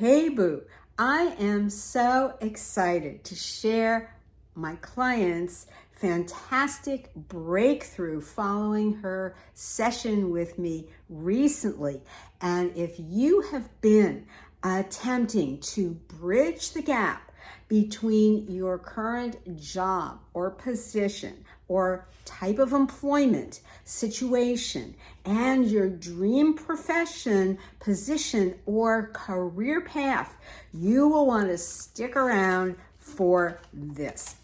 Hey boo, I am so excited to share my client's fantastic breakthrough following her session with me recently. And if you have been attempting to bridge the gap between your current job or position or type of employment situation and your dream profession, position, or career path, you will want to stick around for this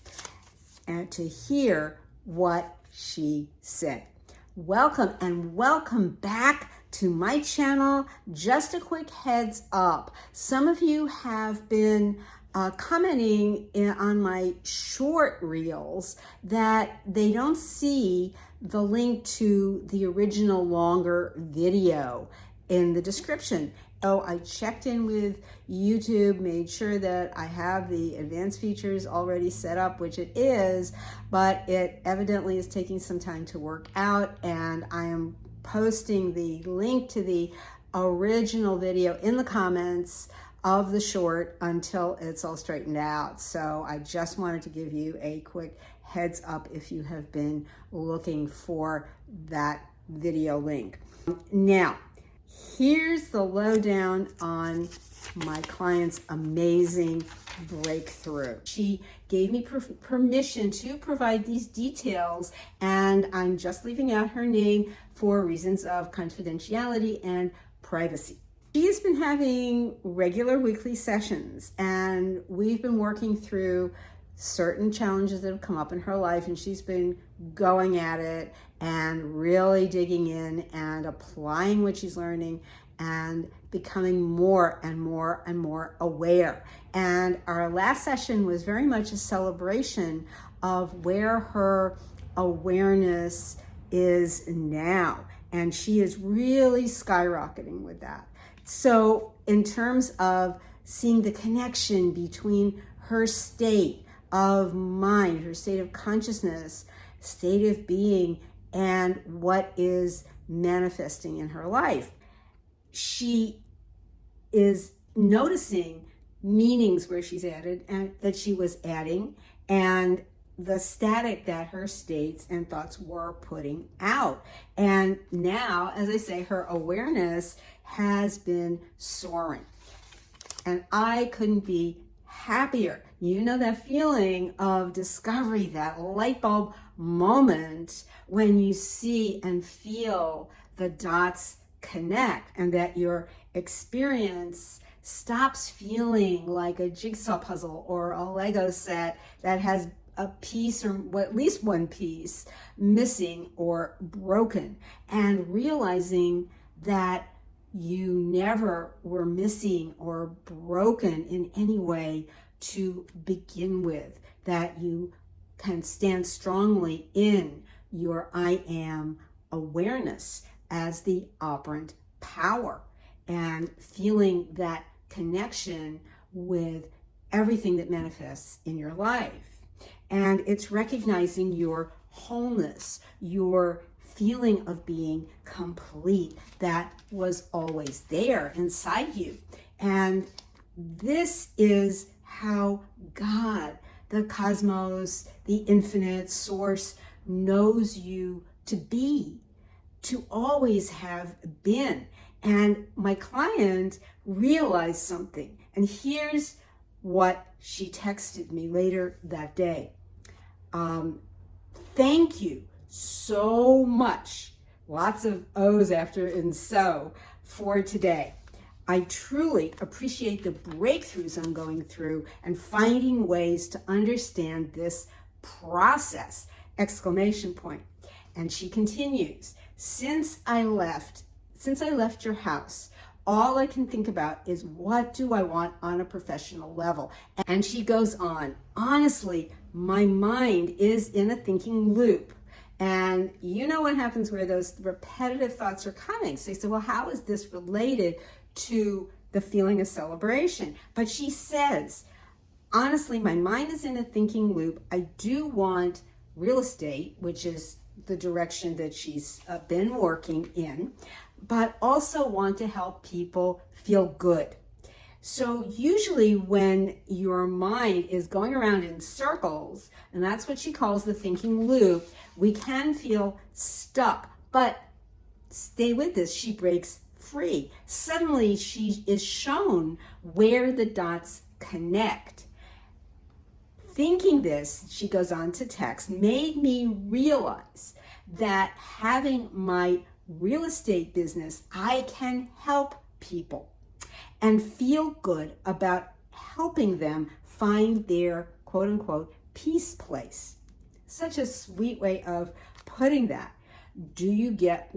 and to hear what she said. Welcome and welcome back to my channel. Just a quick heads up. Some of you have been commenting on my short reels that they don't see the link to the original longer video in the description. Oh, I checked in with YouTube, made sure that I have the advanced features already set up, which it is, but it evidently is taking some time to work out, and I am posting the link to the original video in the comments of the short until it's all straightened out. So I just wanted to give you a quick heads up if you have been looking for that video link. Now, here's the lowdown on my client's amazing breakthrough. She gave me permission to provide these details, and I'm just leaving out her name for reasons of confidentiality and privacy. She has been having regular weekly sessions, and we've been working through certain challenges that have come up in her life, and she's been going at it and really digging in and applying what she's learning and becoming more and more and more aware. And our last session was very much a celebration of where her awareness is now, and she is really skyrocketing with that. So in terms of seeing the connection between her state of mind, her state of consciousness, state of being, and what is manifesting in her life, she is noticing meanings where she's added and that she was adding, and the static that her states and thoughts were putting out. And now, as I say, her awareness has been soaring. And I couldn't be happier. You know that feeling of discovery, that light bulb moment when you see and feel the dots connect, and that your experience stops feeling like a jigsaw puzzle or a Lego set that has a piece, or at least one piece, missing or broken, and realizing that you never were missing or broken in any way to begin with, that you can stand strongly in your I am awareness as the operant power, and feeling that connection with everything that manifests in your life. And it's recognizing your wholeness, your feeling of being complete that was always there inside you. And this is how God, the cosmos, the infinite source, knows you to be, to always have been. And my client realized something. And here's what she texted me later that day. Thank you so much, lots of O's after and so, for today. I truly appreciate the breakthroughs I'm going through and finding ways to understand this process, exclamation point. And she continues, since I left your house, all I can think about is what do I want on a professional level? And she goes on, honestly, my mind is in a thinking loop. And you know what happens where those repetitive thoughts are coming. So you say, well, how is this related to the feeling of celebration? But she says, honestly, my mind is in a thinking loop. I do want real estate, which is the direction that she's been working in, but also want to help people feel good. So usually when your mind is going around in circles, and that's what she calls the thinking loop, we can feel stuck. But stay with this, she breaks free. Suddenly she is shown where the dots connect. Thinking this, she goes on to text, made me realize that having my real estate business, I can help people and feel good about helping them find their quote unquote peace place. Such a sweet way of putting that. Do you get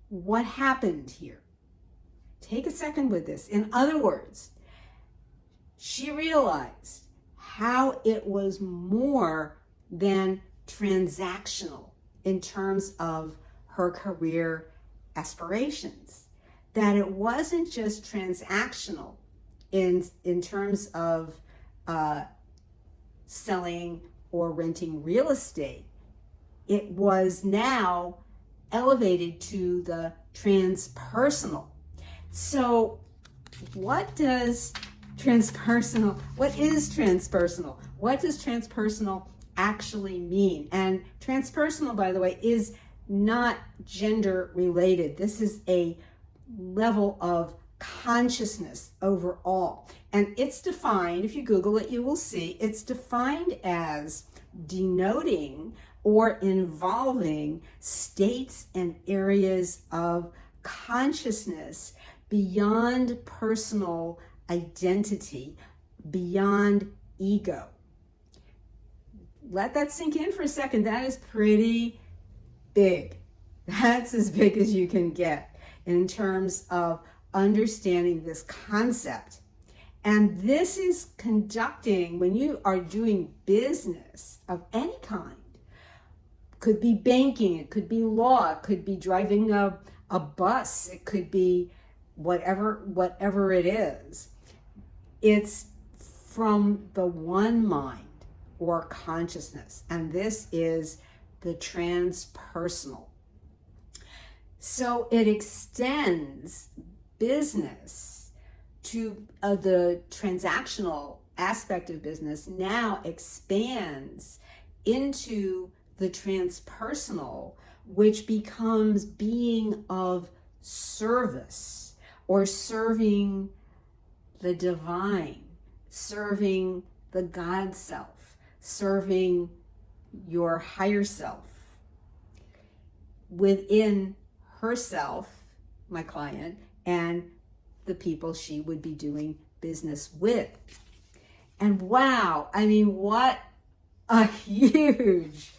what happened here? Take a second with this. In other words, she realized how it was more than transactional in terms of her career aspirations. That it wasn't just transactional in terms of selling or renting real estate. It was now elevated to the transpersonal. So what is transpersonal? What does transpersonal actually mean? And transpersonal, by the way, is not gender related. This is a level of consciousness overall. And it's defined, if you Google it, you will see, it's defined as denoting or involving states and areas of consciousness beyond personal identity, beyond ego. Let that sink in for a second. That is pretty big. That's as big as you can get in terms of understanding this concept. And this is conducting, when you are doing business of any kind, could be banking, it could be law, it could be driving a bus, it could be whatever it is. It's from the one mind or consciousness, and this is the transpersonal. So it extends business to the transactional aspect of business, now expands into the transpersonal, which becomes being of service or serving the divine, serving the God self, serving your higher self within herself, my client, and the people she would be doing business with. And wow, I mean, what a huge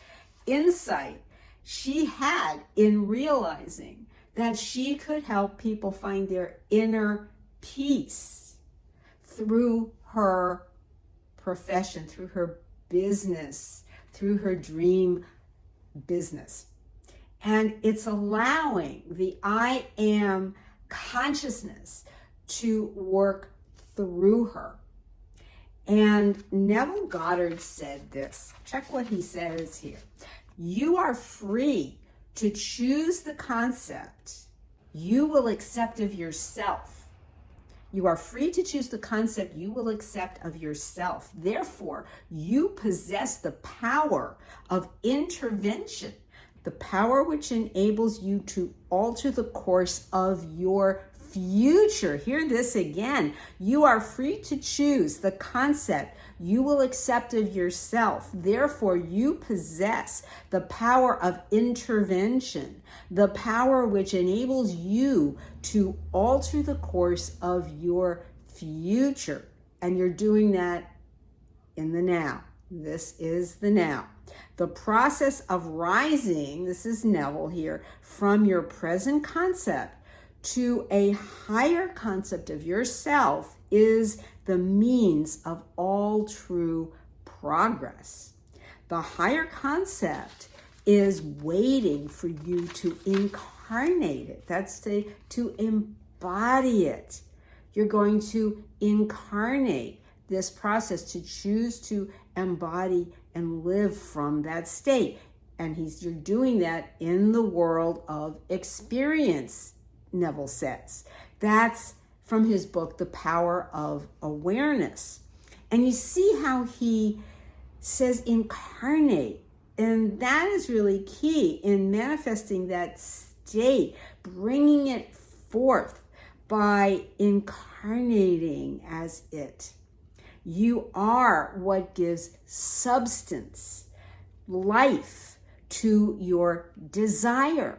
insight she had in realizing that she could help people find their inner peace through her profession, through her business, through her dream business. And it's allowing the I am consciousness to work through her. And Neville Goddard said this. Check what he says here. You are free to choose the concept you will accept of yourself. You are free to choose the concept you will accept of yourself. Therefore, you possess the power of intervention, the power which enables you to alter the course of your future. Hear this again. You are free to choose the concept you will accept of yourself. Therefore, you possess the power of intervention, the power which enables you to alter the course of your future. And you're doing that in the now. This is the now. The process of rising, this is Neville here, from your present concept to a higher concept of yourself is the means of all true progress. The higher concept is waiting for you to incarnate it. That's to embody it. You're going to incarnate this process, to choose to embody and live from that state. And you're doing that in the world of experience, Neville says. That's from his book, The Power of Awareness. And you see how he says incarnate. And that is really key in manifesting that state, bringing it forth by incarnating as it. You are what gives substance, life to your desire.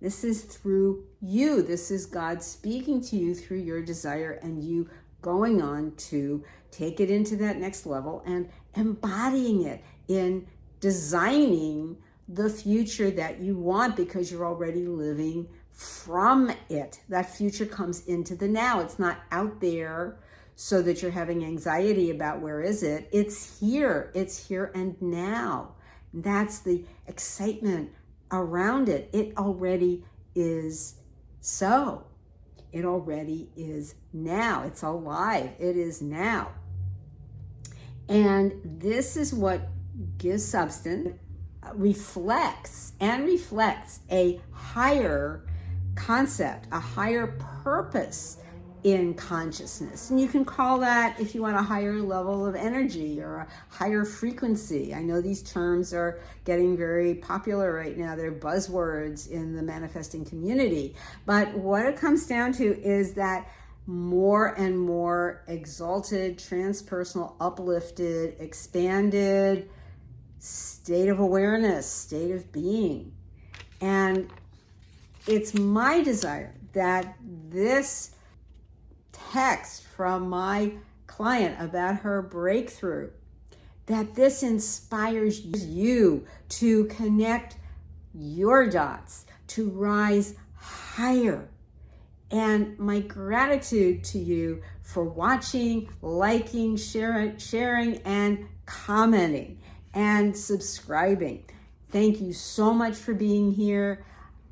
This is through you. This is God speaking to you through your desire and you going on to take it into that next level and embodying it in designing the future that you want, because you're already living from it. That future comes into the now. It's not out there so that you're having anxiety about where is it. It's here. It's here and now. That's the excitement around it. It already is so. It already is now. It's alive. It is now. And this is what gives substance, reflects a higher concept, a higher purpose in consciousness. And you can call that, if you want, a higher level of energy or a higher frequency. I know these terms are getting very popular right now. They're buzzwords in the manifesting community. But what it comes down to is that more and more exalted, transpersonal, uplifted, expanded state of awareness, state of being. And it's my desire that this text from my client about her breakthrough, that this inspires you to connect your dots, to rise higher. And my gratitude to you for watching, liking, sharing, and commenting and subscribing. Thank you so much for being here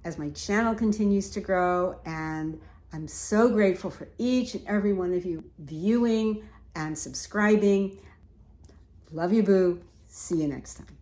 as my channel continues to grow, and I'm so grateful for each and every one of you viewing and subscribing. Love you, boo. See you next time.